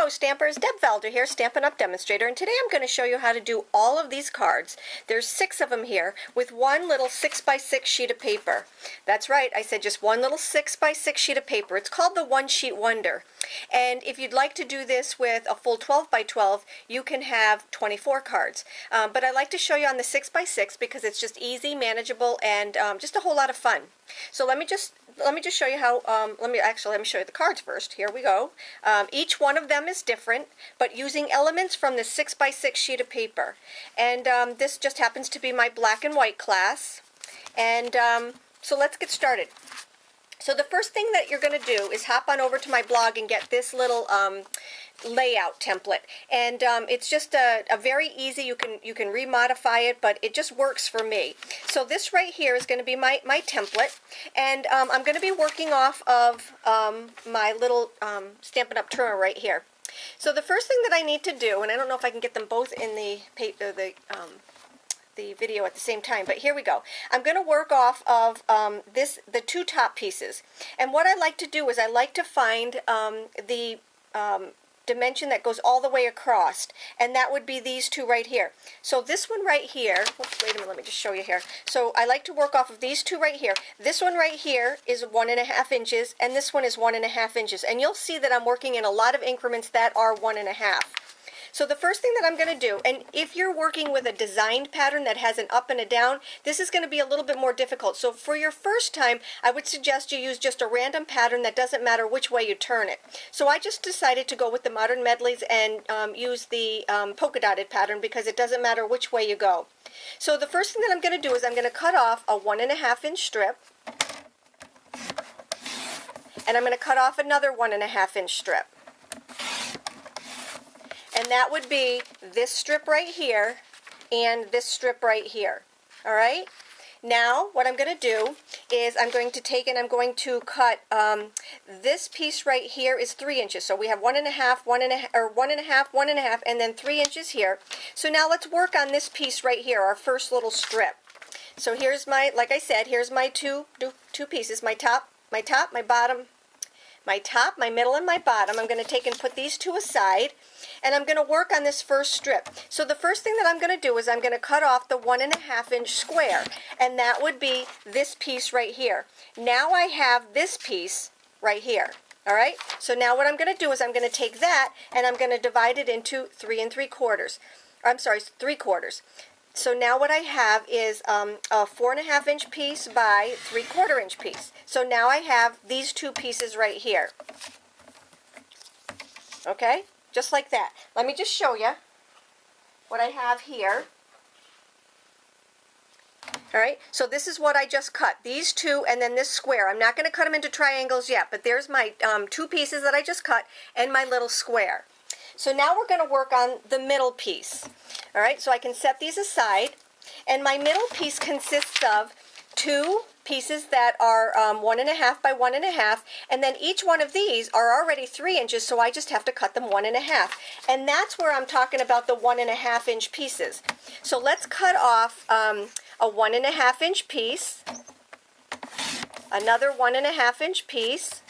Hello Stampers, Deb Valder here, Stampin' Up! Demonstrator, and today I'm going to show you how to do all of these cards. There's 6 of them here with one little 6x6 sheet of paper. That's right, I said just one little 6x6 sheet of paper. It's called the One Sheet Wonder. And if you'd like to do this with a full 12x12, you can have 24 cards. But I like to show you on the 6x6 because it's just easy, manageable, and just a whole lot of fun. So let me just show you how, let me show you the cards first. Here we go. Each one of them is different, but using elements from the 6x6 sheet of paper. And this just happens to be my black and white class. And so let's get started. So the first thing that you're going to do is hop on over to my blog and get this little layout template, and it's just a very easy, you can remodify it, but it just works for me. So this right here is going to be my template, and I'm going to be working off of my little Stampin' Up! Turner right here. So the first thing that I need to do, and I don't know if I can get them both in the video at the same time, but here we go. I'm going to work off of the 2 top pieces, and what I like to do is I like to find the dimension that goes all the way across, and that would be these 2 right here. So this one right here, oops, wait a minute, let me just show you here. So I like to work off of these 2 right here. This one right here is 1.5 inches, and this one is 1.5 inches, and you'll see that I'm working in a lot of increments that are 1.5. So the first thing that I'm going to do, and if you're working with a designed pattern that has an up and a down, this is going to be a little bit more difficult. So for your first time, I would suggest you use just a random pattern that doesn't matter which way you turn it. So I just decided to go with the Modern Medleys and use the polka dotted pattern because it doesn't matter which way you go. So the first thing that I'm going to do is I'm going to cut off a 1.5 inch strip, and I'm going to cut off another 1.5 inch strip. And that would be this strip right here and this strip right here. All right? Now, what I'm going to do is I'm going to take and I'm going to cut this piece right here is 3 inches. So we have 1.5, 1.5, or 1.5, 1.5, and then 3 inches here. So now let's work on this piece right here, our first little strip. So here's my, like I said, here's my two pieces, my top, my bottom, my top, my middle, and my bottom. I'm going to take and put these 2 aside, and I'm going to work on this first strip. So the first thing that I'm going to do is I'm going to cut off the 1.5 inch square, and that would be this piece right here. Now I have this piece right here. All right? So now what I'm going to do is I'm going to take that and I'm going to divide it into 3 3/4. I'm sorry, 3/4. So now what I have is a 4.5 inch piece by 3/4 inch piece. So now I have these 2 pieces right here. Okay? Just like that. Let me just show you what I have here. All right, so this is what I just cut. These 2 and then this square. I'm not going to cut them into triangles yet, but there's my 2 pieces that I just cut and my little square. So now we're going to work on the middle piece. All right, so I can set these aside, and my middle piece consists of 2 pieces that are 1.5 by 1.5, and then each one of these are already 3 inches, so I just have to cut them 1.5. And that's where I'm talking about the 1.5 inch pieces. So let's cut off a 1.5 inch piece, another 1.5 inch piece,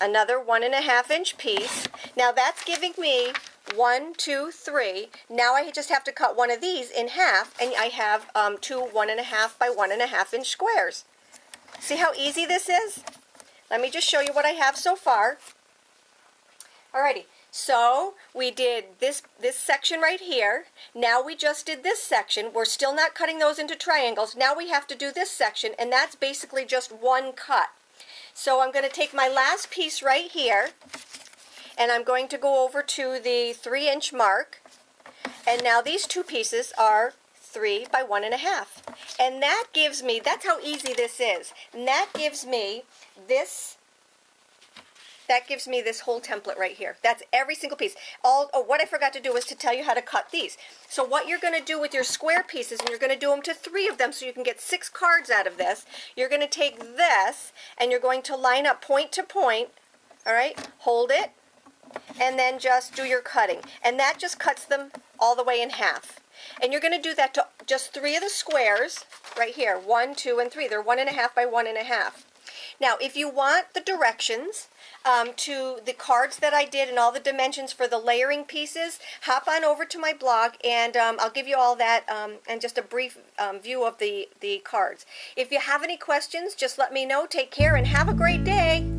another 1.5 inch piece. Now that's giving me 1, 2, 3. Now I just have to cut one of these in half, and I have 2 1.5 by 1.5 inch squares. See how easy this is? Let me just show you what I have so far. Alrighty, so we did this section right here. Now we just did this section. We're still not cutting those into triangles. Now we have to do this section, and that's basically just one cut. So I'm going to take my last piece right here, and I'm going to go over to the 3 inch mark, and now these 2 pieces are 3 by 1.5, and that gives me, that's how easy this is, and that gives me this whole template right here. That's every single piece. What I forgot to do was to tell you how to cut these. So what you're going to do with your square pieces, and you're going to do them to 3 of them so you can get 6 cards out of this, you're going to take this and you're going to line up point to point, all right, hold it, and then just do your cutting. And that just cuts them all the way in half. And you're going to do that to just 3 of the squares right here, 1, 2, and 3. They're 1.5 by 1.5. Now, if you want the directions to the cards that I did and all the dimensions for the layering pieces, hop on over to my blog, and I'll give you all that and just a brief view of the cards. If you have any questions, just let me know. Take care and have a great day.